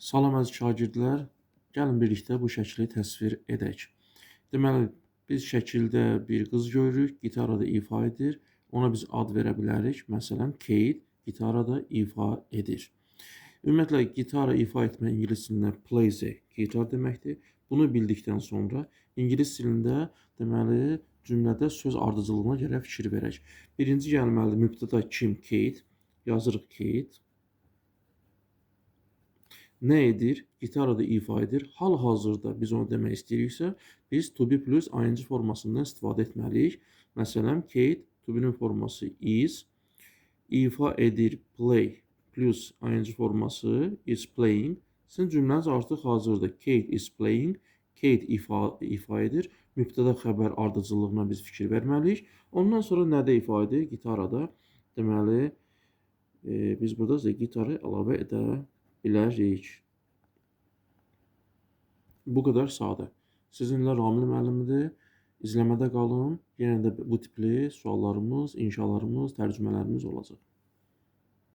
Salam əziz şagirdlər, gəlin birlikdə bu şəkli təsvir edək. Deməli, biz şəkildə bir qız görürük, gitarada ifa edir. Ona biz ad verə bilərik. Məsələn, Kate gitarada ifa edir. Ümumiyyətlə, gitara ifa etmə ingilis dilində plays a gitar deməkdir. Bunu bildikdən sonra ingilis dilində deməli cümlədə söz ardıcıllığına gərək fikir verək. Birinci gəlməli mübtəda kim? Kate. Yazırıq Kate. Nə edir? Gitarada ifa edir. Hal-hazırda biz onu demək istəyiriksə, biz to be plus ing formasından istifadə etməliyik. Məsələn, Kate to be-nin forması is, ifa edir play plus ing forması is playing. Sizin cümləniz artıq hazırdır. Kate is playing. Kate ifa edir. Mübtəda xəbər ardıcıllığına biz fikir verməliyik. Ondan sonra nədə ifa edir? Gitarada. Deməli, biz burada gitarı əlavə edə bilərik. Bu qədər sadə. Sizinlə Ramil müəllimdir. İzləmədə qalın. Yenə də bu tipli suallarımız, inşalarımız, tərcümələrimiz olacaq.